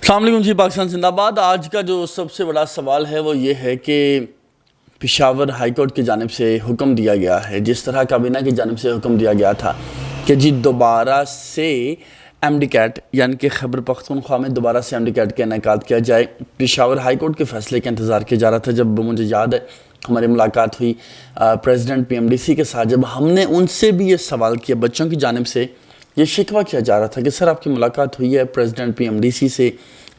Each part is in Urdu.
السلام علیکم جی، پاکستان زندہ باد۔ آج کا جو سب سے بڑا سوال ہے وہ یہ ہے کہ پشاور ہائی کورٹ کی جانب سے حکم دیا گیا ہے، جس طرح کابینہ کی جانب سے حکم دیا گیا تھا کہ جی دوبارہ سے ایم ڈی کیٹ یعنی کہ خیبر پختونخوا میں دوبارہ سے ایم ڈی کیٹ کا انعقاد کیا جائے۔ پشاور ہائی کورٹ کے فیصلے کا انتظار کیا جا رہا تھا۔ جب مجھے یاد ہے ہماری ملاقات ہوئی president P M D C کے ساتھ، جب ہم نے ان سے بھی یہ سوال کیا، بچوں کی جانب سے یہ شکوہ کیا جا رہا تھا کہ سر آپ کی ملاقات ہوئی ہے president P M D C سے،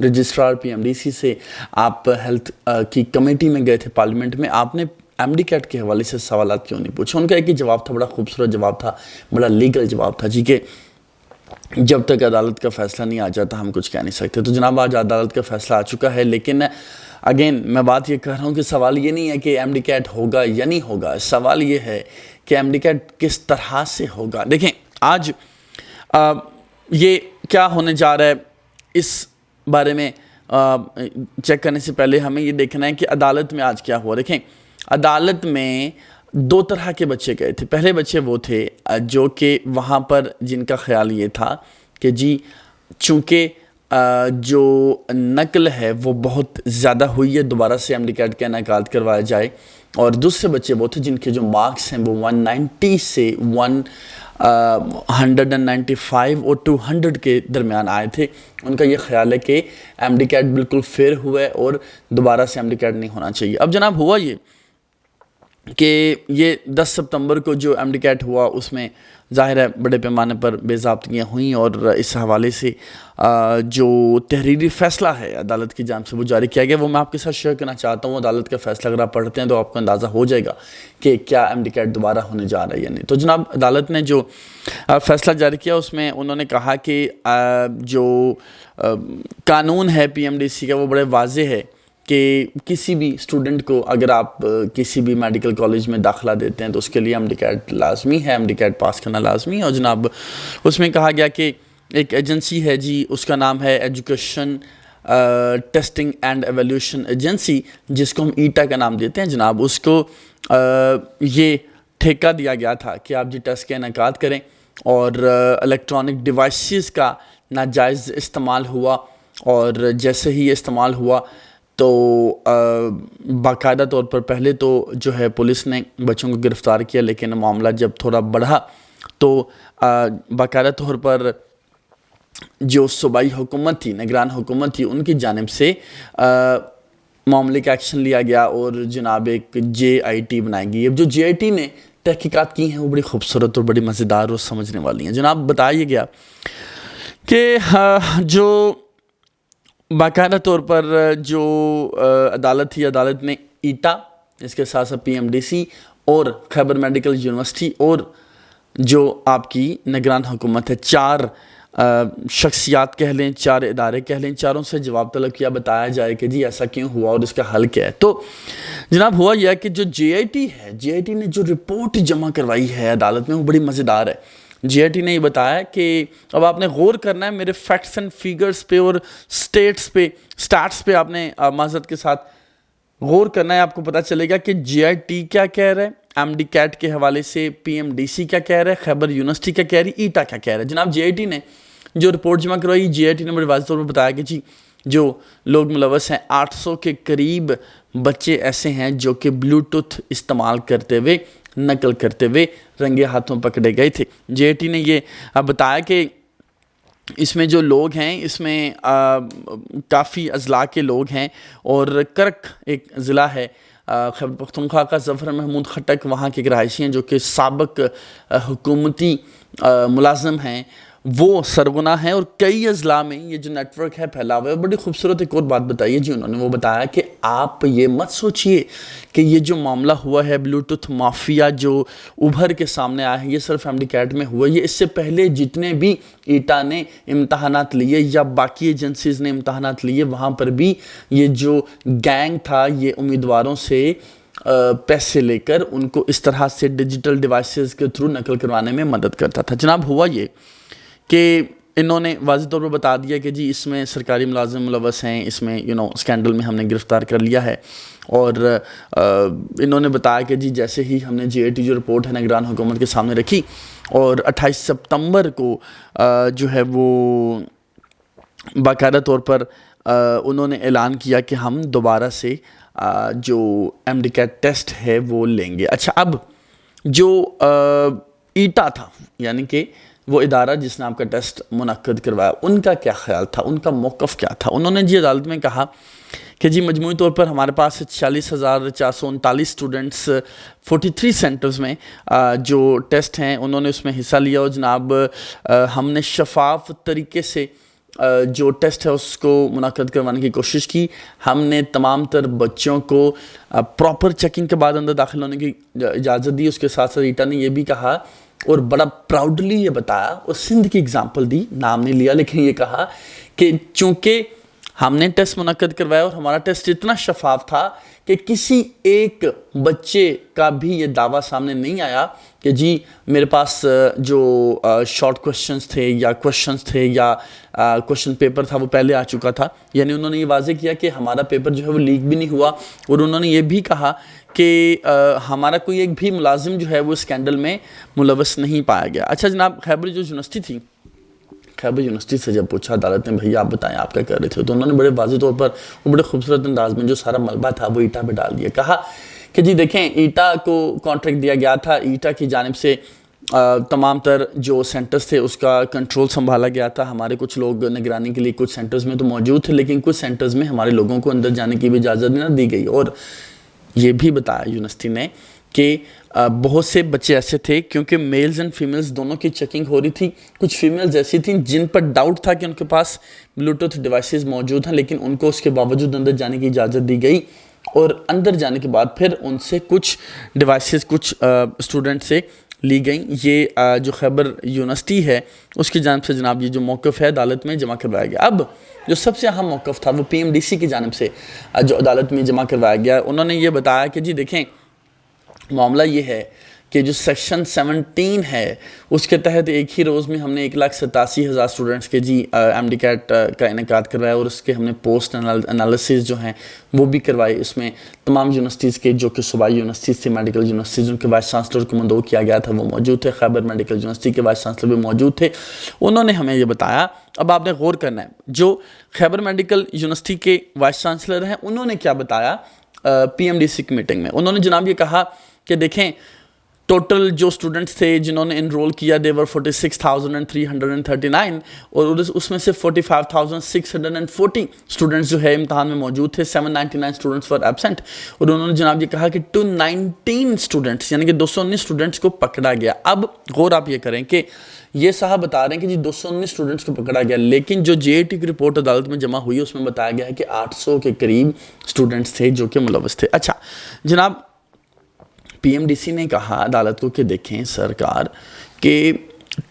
registrar P M D C سے، آپ ہیلتھ کی کمیٹی میں گئے تھے پارلیمنٹ میں، آپ نے ایم ڈی کیٹ کے حوالے سے سوالات کیوں نہیں پوچھے؟ ان کا ایک ہی جواب تھا، بڑا خوبصورت جواب تھا، بڑا لیگل جواب تھا جی، کہ جب تک عدالت کا فیصلہ نہیں آ جاتا ہم کچھ کہہ نہیں سکتے۔ تو جناب آج عدالت کا فیصلہ آ چکا ہے، لیکن اگین میں بات یہ کر رہا ہوں کہ سوال یہ نہیں ہے کہ ایم ڈی کیٹ ہوگا یا نہیں ہوگا، سوال یہ ہے کہ ایم ڈی کیٹ کس طرح سے ہوگا۔ دیکھیں آج یہ کیا ہونے جا رہا ہے، اس بارے میں چیک کرنے سے پہلے ہمیں یہ دیکھنا ہے کہ عدالت میں آج کیا ہوا۔ دیکھیں عدالت میں دو طرح کے بچے گئے تھے۔ پہلے بچے وہ تھے جو کہ وہاں پر جن کا خیال یہ تھا کہ جی چونکہ جو نقل ہے وہ بہت زیادہ ہوئی ہے، دوبارہ سے ایم ڈی کیٹ کا انعقاد کروایا جائے، اور دوسرے بچے وہ تھے جن کے جو مارکس ہیں وہ 190 سے 195 اور 200 کے درمیان آئے تھے۔ ان کا یہ خیال ہے کہ ایم ڈی کیٹ بالکل فیئر ہوا ہے اور دوبارہ سے ایم ڈی کیٹ نہیں ہونا چاہیے۔ اب جناب ہوا یہ کہ یہ 10 ستمبر کو جو ایم ڈی کیٹ ہوا اس میں ظاہر ہے بڑے پیمانے پر بے ضابطگیاں ہوئیں، اور اس حوالے سے جو تحریری فیصلہ ہے عدالت کی جانب سے وہ جاری کیا گیا، وہ میں آپ کے ساتھ شیئر کرنا چاہتا ہوں۔ عدالت کا فیصلہ اگر آپ پڑھتے ہیں تو آپ کو اندازہ ہو جائے گا کہ کیا ایم ڈی کیٹ دوبارہ ہونے جا رہا ہے یا نہیں۔ تو جناب عدالت نے جو فیصلہ جاری کیا اس میں انہوں نے کہا کہ جو قانون ہے پی ایم ڈی سی کا وہ بڑے واضح ہے کہ کسی بھی اسٹوڈنٹ کو اگر آپ کسی بھی میڈیکل کالج میں داخلہ دیتے ہیں تو اس کے لیے ایم ڈی کیٹ لازمی ہے، ایم ڈی کیٹ پاس کرنا لازمی ہے۔ اور جناب اس میں کہا گیا کہ ایک ایجنسی ہے جی، اس کا نام ہے education testing and evaluation agency, جس کو ہم ایٹا کا نام دیتے ہیں جناب، اس کو یہ ٹھیکہ دیا گیا تھا کہ آپ جی ٹیسٹ کا انعقاد کریں، اور الیکٹرانک ڈیوائسز کا ناجائز استعمال ہوا، اور جیسے ہی یہ استعمال ہوا تو باقاعدہ طور پر پہلے تو جو ہے پولیس نے بچوں کو گرفتار کیا، لیکن معاملہ جب تھوڑا بڑھا تو باقاعدہ طور پر جو صوبائی حکومت تھی، نگران حکومت تھی، ان کی جانب سے معاملے کا ایکشن لیا گیا، اور جناب ایک جے آئی ٹی بنائی گئی۔ اب جو جے آئی ٹی نے تحقیقات کی ہیں وہ بڑی خوبصورت اور بڑی مزیدار اور سمجھنے والی ہیں۔ جناب بتایا گیا کہ جو باقاعدہ طور پر جو عدالت تھی، عدالت نے ایٹا، اس کے ساتھ ساتھ پی ایم ڈی سی اور خیبر میڈیکل یونیورسٹی اور جو آپ کی نگران حکومت ہے، چار شخصیات کہہ لیں، چار ادارے کہہ لیں، چاروں سے جواب طلب کیا، بتایا جائے کہ جی ایسا کیوں ہوا اور اس کا حل کیا ہے۔ تو جناب ہوا یہ کہ جو جے آئی ٹی ہے، جے آئی ٹی نے جو رپورٹ جمع کروائی ہے عدالت میں وہ بڑی مزیدار ہے۔ جے آئی ٹی نے یہ بتایا کہ اب آپ نے غور کرنا ہے میرے فیکٹس اینڈ فیگرز پہ اور سٹیٹس پہ آپ نے معذرت کے ساتھ غور کرنا ہے۔ آپ کو پتہ چلے گا کہ جے آئی ٹی کیا کہہ رہا ہے ایم ڈی کیٹ کے حوالے سے، پی ایم ڈی سی کیا کہہ رہا ہے، خیبر یونیورسٹی کیا کہہ رہی، ایٹا کیا کہہ رہا ہے۔ جناب جے آئی ٹی نے جو رپورٹ جمع کروائی، جے آئی ٹی نے بڑے واضح طور پر بتایا کہ جی جو لوگ ملوث ہیں 800 کے قریب بچے ایسے ہیں جو کہ بلوٹوتھ استعمال کرتے ہوئے، نقل کرتے ہوئے رنگے ہاتھوں پکڑے گئے تھے۔ جے آئی ٹی نے یہ بتایا کہ اس میں جو لوگ ہیں اس میں کافی اضلاع کے لوگ ہیں، اور کرک ایک ضلع ہے خیبر پختونخوا کا، ظفر محمود خٹک وہاں کے رہائشی ہیں جو کہ سابق حکومتی ملازم ہیں، وہ سرغنہ ہیں، اور کئی اضلاع میں یہ جو نیٹ ورک ہے پھیلا ہوا ہے۔ بڑی خوبصورت ایک اور بات بتائی جی انہوں نے، وہ بتایا کہ آپ یہ مت سوچئے کہ یہ جو معاملہ ہوا ہے بلوٹوتھ مافیا جو ابھر کے سامنے آیا ہے یہ صرف ایم ڈی کیٹ میں ہوا، یہ اس سے پہلے جتنے بھی ایٹا نے امتحانات لیے یا باقی ایجنسیز نے امتحانات لیے وہاں پر بھی یہ جو گینگ تھا یہ امیدواروں سے پیسے لے کر ان کو اس طرح سے ڈیجیٹل ڈیوائسز کے تھرو نقل کروانے میں مدد کرتا تھا۔ جناب ہوا یہ کہ انہوں نے واضح طور پر بتا دیا کہ جی اس میں سرکاری ملازم ملوث ہیں، اس میں اسکینڈل میں ہم نے گرفتار کر لیا ہے، اور انہوں نے بتایا کہ جی جیسے ہی ہم نے جے آئی ٹی جو رپورٹ ہے نگران حکومت کے سامنے رکھی، اور 28 ستمبر کو جو ہے وہ باقاعدہ طور پر انہوں نے اعلان کیا کہ ہم دوبارہ سے جو ایم ڈی کیٹ ٹیسٹ ہے وہ لیں گے. اچھا، اب جو ایٹا تھا، یعنی کہ وہ ادارہ جس نے آپ کا ٹیسٹ منعقد کروایا، ان کا کیا خیال تھا، ان کا موقف کیا تھا؟ انہوں نے جی عدالت میں کہا کہ جی مجموعی طور پر ہمارے پاس 46,439 اسٹوڈنٹس 43 سینٹرز میں جو ٹیسٹ ہیں انہوں نے اس میں حصہ لیا، اور جناب ہم نے شفاف طریقے سے جو ٹیسٹ ہے اس کو منعقد کروانے کی کوشش کی. ہم نے تمام تر بچوں کو پراپر چیکنگ کے بعد اندر داخل ہونے کی اجازت دی. اس کے ساتھ ساتھ ایٹا نے یہ بھی کہا اور بڑا پراؤڈلی یہ بتایا اور سندھ کی اگزامپل دی، نام نہیں لیا، لیکن یہ کہا کہ چونکہ ہم نے ٹیسٹ منعقد کروایا اور ہمارا ٹیسٹ اتنا شفاف تھا کہ کسی ایک بچے کا بھی یہ دعویٰ سامنے نہیں آیا کہ جی میرے پاس جو شارٹ کوشچنز تھے یا کوشچنز تھے یا کوشچن پیپر تھا وہ پہلے آ چکا تھا. یعنی انہوں نے یہ واضح کیا کہ ہمارا پیپر جو ہے وہ لیک بھی نہیں ہوا، اور انہوں نے یہ بھی کہا کہ ہمارا کوئی ایک بھی ملازم جو ہے وہ اسکینڈل میں ملوث نہیں پایا گیا. اچھا جناب، خیبر جو یونیورسٹی تھی، خیبر یونیورسٹی سے جب پوچھا عدالت نے بھئی آپ بتائیں آپ کیا کر رہے تھے، تو انہوں نے بڑے واضح طور پر وہ بڑے خوبصورت انداز میں جو سارا ملبہ تھا وہ ایٹا پہ ڈال دیا. کہا کہ جی دیکھیں ایٹا کو کانٹریکٹ دیا گیا تھا، ایٹا کی جانب سے تمام تر جو سینٹرز تھے اس کا کنٹرول سنبھالا گیا تھا. ہمارے کچھ لوگ نگرانی کے لیے کچھ سینٹرز میں تو موجود تھے، لیکن کچھ سینٹرز میں ہمارے لوگوں کو اندر جانے کی بھی اجازت نہ دی گئی. اور یہ بھی بتایا یونیورسٹی نے کہ بہت سے بچے ایسے تھے، کیونکہ میلز اینڈ فیمیلز دونوں کی چیکنگ ہو رہی تھی، کچھ فیمیلز ایسی تھیں جن پر ڈاؤٹ تھا کہ ان کے پاس بلوٹوتھ ڈیوائسز موجود ہیں، لیکن ان کو اس کے باوجود اندر جانے کی اجازت دی گئی. اور اندر جانے کے بعد پھر ان سے کچھ ڈیوائسز کچھ اسٹوڈنٹ سے لی گئیں. یہ جو خیبر یونیورسٹی ہے اس کی جانب سے جناب یہ جو موقف ہے عدالت میں جمع کروایا گیا. اب جو سب سے اہم موقف تھا وہ پی ایم ڈی سی کی جانب سے جو عدالت میں جمع کروایا گیا، انہوں نے یہ بتایا کہ جی دیکھیں معاملہ یہ ہے کہ جو سیکشن 17 ہے اس کے تحت ایک ہی روز میں ہم نے 1,87,000 اسٹوڈنٹس کے جی ایم ڈی کیٹ کا انعقاد کروایا، اور اس کے ہم نے پوسٹ انالیسز جو ہیں وہ بھی کروائے. اس میں تمام یونیورسٹیز کے جو کہ صوبائی یونیورسٹیز تھے، میڈیکل یونیورسٹیز، ان کے وائس چانسلر کو مندوب کیا گیا تھا وہ موجود تھے، خیبر میڈیکل یونیورسٹی کے وائس چانسلر بھی موجود تھے. انہوں نے ہمیں یہ بتایا، اب آپ نے غور کرنا ہے جو خیبر میڈیکل یونیورسٹی کے وائس چانسلر ہیں انہوں نے کیا بتایا پی ایم ڈی سی کی میٹنگ میں. انہوں نے جناب یہ کہا کہ دیکھیں ٹوٹل جو اسٹوڈنٹس تھے جنہوں نے انرول کیا دیور 46,339 اور اس میں سے 45,640 اسٹوڈنٹس جو ہے امتحان میں موجود تھے. 799 اسٹوڈنٹس ور ایبسنٹ. اور انہوں نے جناب یہ کہا کہ 219 اسٹوڈنٹس یعنی کہ 219 اسٹوڈنٹس کو پکڑا گیا. اب غور آپ یہ کریں کہ یہ صاحب بتا رہے ہیں کہ جی 219 اسٹوڈنٹس کو پکڑا گیا، لیکن جو جے اے ٹی کی رپورٹ عدالت میں جمع ہوئی اس میں بتایا گیا ہے کہ 800 کے قریب اسٹوڈنٹس تھے جو کہ ملوث تھے. اچھا جناب، پی ایم ڈی سی نے کہا عدالت کو کہ دیکھیں سرکار کہ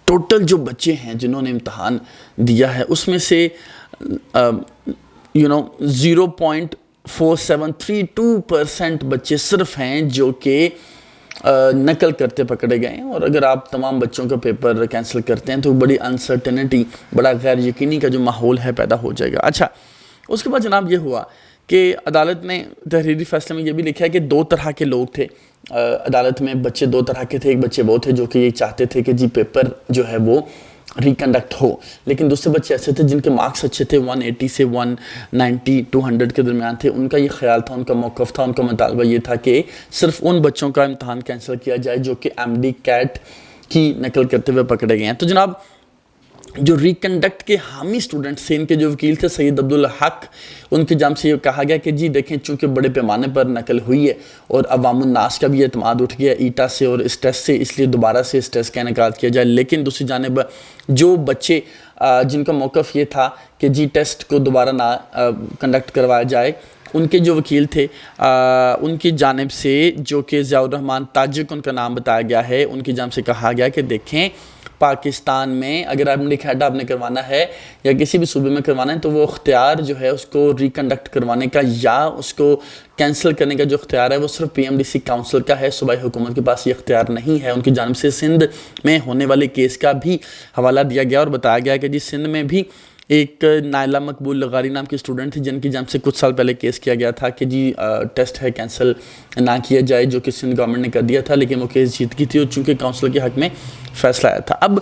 ٹوٹل جو بچے ہیں جنہوں نے امتحان دیا ہے اس میں سے 0.4732% بچے صرف ہیں جو کہ نقل کرتے پکڑے گئے ہیں. اور اگر آپ تمام بچوں کا پیپر کینسل کرتے ہیں تو بڑی انسرٹنٹی، بڑا غیر یقینی کا جو ماحول ہے پیدا ہو جائے گا. اچھا اس کے بعد جناب یہ ہوا کہ عدالت نے تحریری فیصلے میں یہ بھی لکھا ہے کہ دو طرح کے لوگ تھے عدالت میں، بچے دو طرح کے تھے. ایک بچے وہ تھے جو کہ یہ چاہتے تھے کہ جی پیپر جو ہے وہ ریکنڈکٹ ہو، لیکن دوسرے بچے ایسے تھے جن کے مارکس اچھے تھے، 180 سے 190 200 کے درمیان تھے. ان کا یہ خیال تھا، ان کا موقف تھا، ان کا مطالبہ یہ تھا کہ صرف ان بچوں کا امتحان کینسل کیا جائے جو کہ ایم ڈی کیٹ کی نقل کرتے ہوئے پکڑے گئے ہیں. تو جناب جو ریکنڈکٹ کے حامی اسٹوڈنٹس تھے، ان کے جو وکیل تھے سید عبدالحق، ان کی جانب سے یہ کہا گیا کہ جی دیکھیں چونکہ بڑے پیمانے پر نقل ہوئی ہے اور عوام الناس کا بھی اعتماد اٹھ گیا ایٹا سے اور اس ٹیسٹ سے، اس لیے دوبارہ سے اس ٹیسٹ کا انعقاد کیا جائے. لیکن دوسری جانب جو بچے جن کا موقف یہ تھا کہ جی ٹیسٹ کو دوبارہ نہ کنڈکٹ کروایا جائے، ان کے جو وکیل تھے ان کی جانب سے جو کہ ضیاء الرحمان تاجک ان کا نام بتایا گیا ہے، ان کی جانب سے کہا گیا کہ دیکھیں پاکستان میں اگر آپ نے کروانا ہے یا کسی بھی صوبے میں کروانا ہے تو وہ اختیار جو ہے اس کو ریکنڈکٹ کروانے کا یا اس کو کینسل کرنے کا جو اختیار ہے وہ صرف P M D C council کا ہے. صوبائی حکومت کے پاس یہ اختیار نہیں ہے. ان کی جانب سے سندھ میں ہونے والے کیس کا بھی حوالہ دیا گیا اور بتایا گیا کہ جی سندھ میں بھی ایک نائلہ مقبول لغاری نام کی اسٹوڈنٹ تھی جن کی جانب سے کچھ سال پہلے کیس کیا گیا تھا کہ جی ٹیسٹ ہے کینسل نہ کیا جائے، جو کہ سندھ گورنمنٹ نے کر دیا تھا، لیکن وہ کیس جیت گئی تھی اور چونکہ کاؤنسل کے حق میں فیصلہ آیا تھا. اب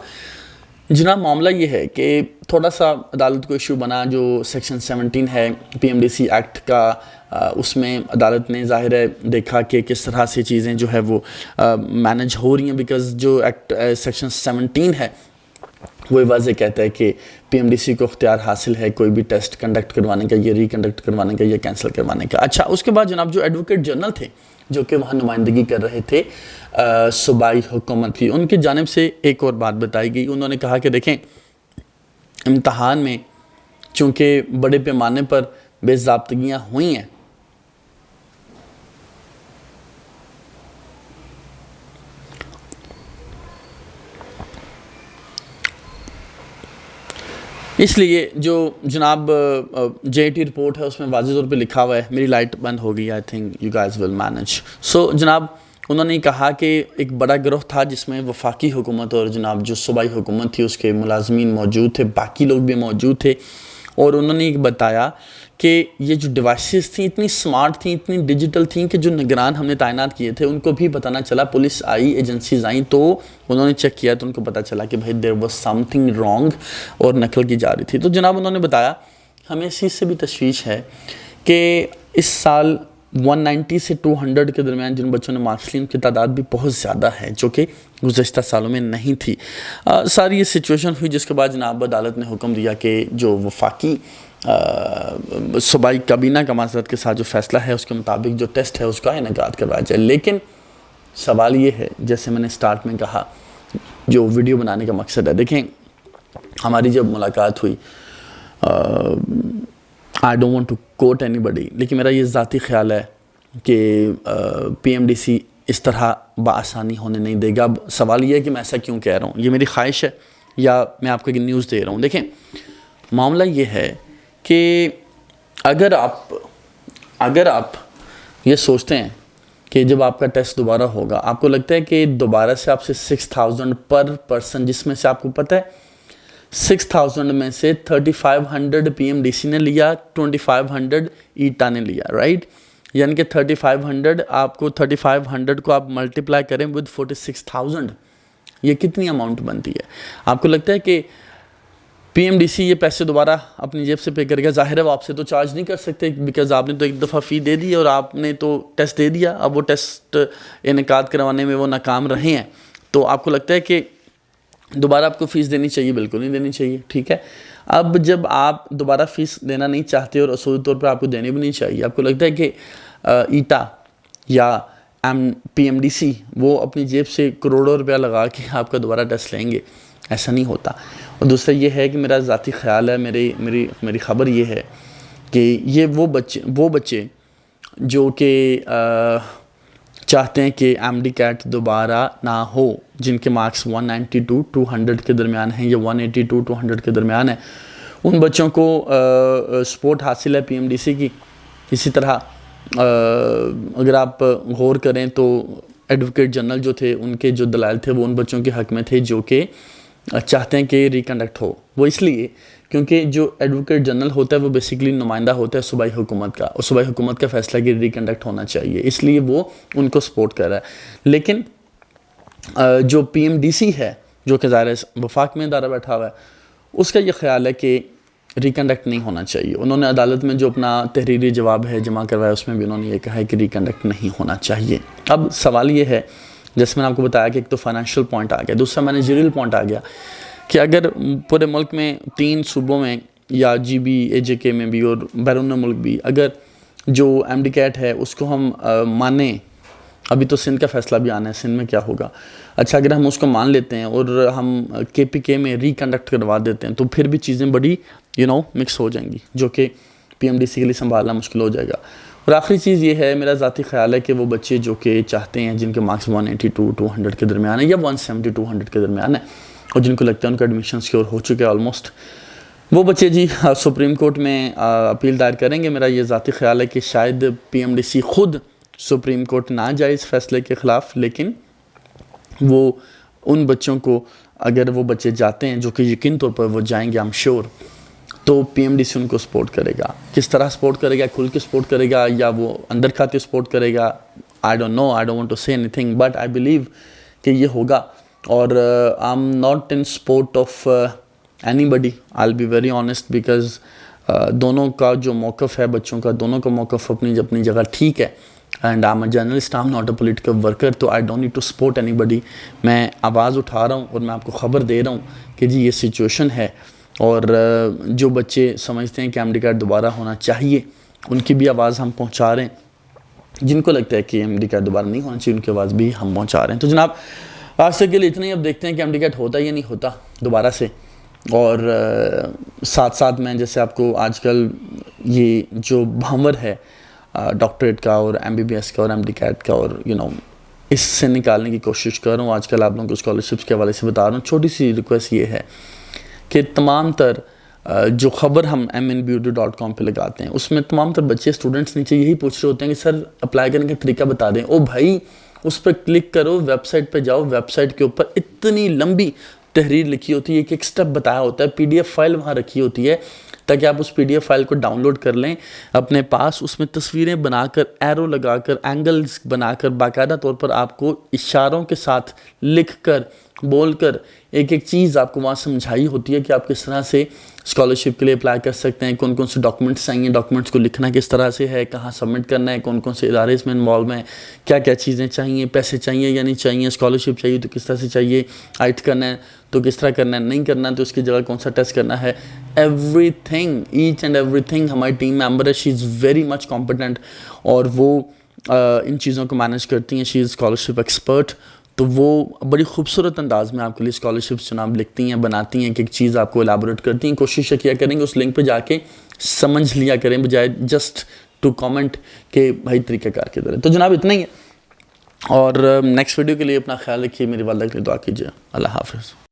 جناب معاملہ یہ ہے کہ تھوڑا سا عدالت کو ایشو بنا جو سیکشن 17 ہے P M D C act کا، اس میں عدالت نے ظاہر ہے دیکھا کہ کس طرح سے چیزیں جو ہے وہ مینج ہو رہی ہیں، بیکاز جو ایکٹ سیکشن 17 ہے وہ واضح کہتا ہے کہ پی ایم ڈی سی کو اختیار حاصل ہے کوئی بھی ٹیسٹ کنڈکٹ کروانے کا، یا ریکنڈکٹ کروانے کا، یا کینسل کروانے کا۔ اچھا، اس کے بعد جناب جو ایڈوکیٹ جنرل تھے جو کہ وہاں نمائندگی کر رہے تھے صوبائی حکومت کی، ان کی جانب سے ایک اور بات بتائی گئی۔ انہوں نے کہا کہ دیکھیں، امتحان میں چونکہ بڑے پیمانے پر بے ضابطگیاں ہوئی ہیں، اس لیے جو جناب جے ٹی رپورٹ ہے اس میں واضح طور پہ لکھا ہوا ہے، میری لائٹ بند ہو گئی، I think you guys will manage. So جناب انہوں نے کہا کہ ایک بڑا گروہ تھا جس میں وفاقی حکومت اور جناب جو صوبائی حکومت تھی اس کے ملازمین موجود تھے، باقی لوگ بھی موجود تھے، اور انہوں نے ایک بتایا کہ یہ جو ڈیوائسز تھیں اتنی سمارٹ تھیں، اتنی ڈیجیٹل تھیں کہ جو نگران ہم نے تعینات کیے تھے ان کو بھی پتہ نہ چلا۔ پولیس آئی، ایجنسیز آئیں تو انہوں نے چیک کیا تو ان کو پتہ چلا کہ بھائی there was some thing wrong اور نقل کی جا رہی تھی۔ تو جناب انہوں نے بتایا ہمیں اس چیز سے بھی تشویش ہے کہ اس سال 190 سے 200 کے درمیان جن بچوں نے مارکس لی ان کی تعداد بھی بہت زیادہ ہے، جو کہ گزشتہ سالوں میں نہیں تھی۔ ساری یہ سچویشن ہوئی جس کے بعد جناب عدالت نے حکم دیا کہ جو وفاقی صوبائی کابینہ کا معذرت کے ساتھ جو فیصلہ ہے اس کے مطابق جو ٹیسٹ ہے اس کا انعقاد کروایا جائے۔ لیکن سوال یہ ہے، جیسے میں نے سٹارٹ میں کہا، جو ویڈیو بنانے کا مقصد ہے، دیکھیں ہماری جب ملاقات ہوئی، I don't want to quote anybody، لیکن میرا یہ ذاتی خیال ہے کہ پی ایم ڈی سی اس طرح بآسانی ہونے نہیں دے گا۔ اب سوال یہ ہے کہ میں ایسا کیوں کہہ رہا ہوں، یہ میری خواہش ہے یا میں آپ کو ایک نیوز دے رہا ہوں۔ دیکھیں معاملہ یہ ہے کہ اگر آپ یہ سوچتے ہیں کہ جب آپ کا ٹیسٹ دوبارہ ہوگا، آپ کو لگتا ہے کہ دوبارہ سے آپ سے 6000 پر پرسن، جس میں سے آپ کو پتہ ہے 6000 میں سے 3500 پی ایم ڈی سی نے لیا، 2500 ایٹا نے لیا، رائٹ؟ یعنی کہ 3500 آپ کو 3500 کو آپ ملٹیپلائی کریں with 46000، یہ کتنی اماؤنٹ بنتی ہے؟ آپ کو لگتا ہے کہ پی ایم ڈی سی یہ پیسے دوبارہ اپنی جیب سے پے کرے گا؟ ظاہر ہے وہ آپ سے تو چارج نہیں کر سکتے، بیکاز آپ نے تو ایک دفعہ فی دے دی اور آپ نے تو ٹیسٹ دے دیا، اب وہ ٹیسٹ انعقاد کروانے میں وہ ناکام رہے ہیں، تو آپ کو لگتا ہے کہ دوبارہ آپ کو فیس دینی چاہیے؟ بالکل نہیں دینی چاہیے، ٹھیک ہے۔ اب جب آپ دوبارہ فیس دینا نہیں چاہتے اور اصولی طور پر آپ کو دینی بھی نہیں چاہیے، آپ کو لگتا ہے کہ ایٹا یا پی ایم ڈی سی وہ اپنی جیب سے کروڑوں روپیہ لگا کے آپ کا دوبارہ ٹیسٹ لیں گے؟ ایسا نہیں ہوتا۔ اور دوسرا یہ ہے کہ میرا ذاتی خیال ہے، میری خبر یہ ہے کہ یہ وہ بچے جو کہ چاہتے ہیں کہ ایم ڈی کیٹ دوبارہ نہ ہو، جن کے مارکس 190 to 200 کے درمیان ہیں یا 180 to 200 کے درمیان ہیں، ان بچوں کو سپورٹ حاصل ہے پی ایم ڈی سی کی۔ اسی طرح اگر آپ غور کریں تو ایڈوکیٹ جنرل جو تھے ان کے جو دلائل تھے وہ ان بچوں کے حق میں تھے جو کہ چاہتے ہیں کہ ریکنڈکٹ ہو۔ وہ اس لیے کیونکہ جو ایڈوکیٹ جنرل ہوتا ہے وہ بیسیکلی نمائندہ ہوتا ہے صوبائی حکومت کا، اور صوبائی حکومت کا فیصلہ کہ ریکنڈکٹ ہونا چاہیے، اس لیے وہ ان کو سپورٹ کر رہا ہے۔ لیکن جو پی ایم ڈی سی ہے جو کہ ظاہر وفاق میں ادارہ بیٹھا ہوا ہے، اس کا یہ خیال ہے کہ ریکنڈکٹ نہیں ہونا چاہیے۔ انہوں نے عدالت میں جو اپنا تحریری جواب ہے جمع کروایا اس میں بھی انہوں نے یہ کہا ہے کہ ریکنڈکٹ نہیں ہونا چاہیے۔ اب سوال یہ ہے، جیسے میں نے آپ کو بتایا کہ ایک تو فائنینشیل پوائنٹ آ گیا، دوسرا مینیجریل پوائنٹ آ گیا کہ اگر پورے ملک میں 3 صوبوں میں یا جی بی اے جے کے میں بھی اور بیرون ملک بھی اگر جو ایم ڈی کیٹ ہے اس کو ہم مانیں، ابھی تو سندھ کا فیصلہ بھی آنا ہے، سندھ میں کیا ہوگا، اچھا اگر ہم اس کو مان لیتے ہیں اور ہم کے پی کے میں ریکنڈکٹ کروا دیتے ہیں تو پھر بھی چیزیں بڑی مکس ہو جائیں گی، جو کہ پی ایم ڈی سی کے لیے سنبھالنا مشکل ہو جائے گا۔ اور آخری چیز یہ ہے، میرا ذاتی خیال ہے کہ وہ بچے جو کہ چاہتے ہیں جن کے مارکس 180 to 200 کے درمیان ہے یا 170 to 200 کے درمیان ہے اور جن کو لگتا ہے ان کا ایڈمیشن سیکور ہو چکے آلموسٹ، وہ بچے جی سپریم کورٹ میں اپیل دائر کریں گے۔ میرا یہ ذاتی خیال ہے کہ شاید پی ایم ڈی سی خود سپریم کورٹ نہ جائے اس فیصلے کے خلاف، لیکن وہ ان بچوں کو، اگر وہ بچے جاتے ہیں جو کہ یقین طور پر وہ جائیں گے، I'm sure، تو پی ایم ڈی سی ان کو سپورٹ کرے گا۔ کس طرح سپورٹ کرے گا؟ کھل کے سپورٹ کرے گا یا وہ اندر کھاتے سپورٹ کرے گا؟ I don't know, I don't want to say anything, but I believe کہ یہ ہوگا۔ اور I am not in support of anybody, I will be very honest, because دونوں کا جو موقف ہے بچوں کا، دونوں کا موقف اپنی جگہ ٹھیک ہے. And I am a journalist, I am not a political worker, تو I don't need to support anybody. میں آواز اٹھا رہا ہوں اور میں آپ کو خبر دے رہا ہوں کہ جی یہ سچویشن ہے. اور جو بچے سمجھتے ہیں کہ ایم ڈی کیٹ دوبارہ ہونا چاہیے، ان کی بھی آواز ہم پہنچا رہے ہیں. جن کو لگتا ہے کہ ایم ڈی کیٹ دوبارہ نہیں ہونا چاہیے، ان کی آواز بھی ہم پہنچا رہے ہیں. تو جناب آج تک کے لیے اتنا ہی. اب دیکھتے ہیں کہ ایم ڈی کیٹ ہوتا یا نہیں ہوتا دوبارہ سے. اور ساتھ ساتھ میں جیسے آپ کو آج کل یہ جو بھانور ہے ڈاکٹریٹ کا اور ایم بی بی ایس کا اور ایم ڈی کیٹ کا، اور اس سے نکالنے کی کوشش کر رہا ہوں. آج کل آپ لوگوں کو اسکالرشپس کے حوالے سے بتا رہا ہوں. چھوٹی سی ریکویسٹ یہ ہے کہ تمام تر جو خبر ہم MNBurdu.com پہ لگاتے ہیں، اس میں تمام تر بچے اسٹوڈنٹس نیچے یہی پوچھ رہے ہوتے ہیں کہ سر اپلائی کرنے کا طریقہ بتا دیں. او بھائی، اس پہ کلک کرو، ویب سائٹ پہ جاؤ، ویب سائٹ کے اوپر اتنی لمبی تحریر لکھی ہوتی ہے، ایک سٹیپ بتایا ہوتا ہے، PDF فائل وہاں رکھی ہوتی ہے تاکہ آپ اس PDF فائل کو ڈاؤن لوڈ کر لیں اپنے پاس. اس میں تصویریں بنا کر، ایرو لگا کر، اینگلز بنا کر، باقاعدہ طور پر آپ کو اشاروں کے ساتھ لکھ کر، بول کر ایک چیز آپ کو وہاں سمجھائی ہوتی ہے کہ آپ کس طرح سے اسکالرشپ کے لیے اپلائی کر سکتے ہیں، کون کون سے ڈاکومنٹس چاہیے، ڈاکومنٹس کو لکھنا کس طرح سے ہے، کہاں سبمٹ کرنا ہے، کون کون سے ادارے اس میں انوالو ہیں، کیا کیا چیزیں چاہیے، پیسے چاہیے یا نہیں چاہیے، اسکالرشپ چاہیے تو کس طرح سے چاہیے، آئٹ کرنا ہے تو کس طرح کرنا ہے، نہیں کرنا ہے تو اس کی جگہ کون سا ٹیسٹ کرنا ہے. Everything, each and everything. ہماری ٹیم ممبر ہے، she is very much competent, اور وہ ان چیزوں کو مینیج کرتی ہیں. شی از اسکالرشپ ایکسپرٹ. تو وہ بڑی خوبصورت انداز میں آپ کے لیے اسکالرشپس جناب لکھتی ہیں، بناتی ہیں، ایک چیز آپ کو الیبوریٹ کرتی ہیں. کوشش کیا کریں گے اس لنک پہ جا کے سمجھ لیا کریں، بجائے جسٹ ٹو کامنٹ کہ بھائی طریقہ کار کے ذریعے. تو جناب اتنا ہی ہے، اور نیکسٹ ویڈیو کے لیے اپنا خیال رکھیے، میری والدہ کے لیے دعا کیجیے. اللہ حافظ.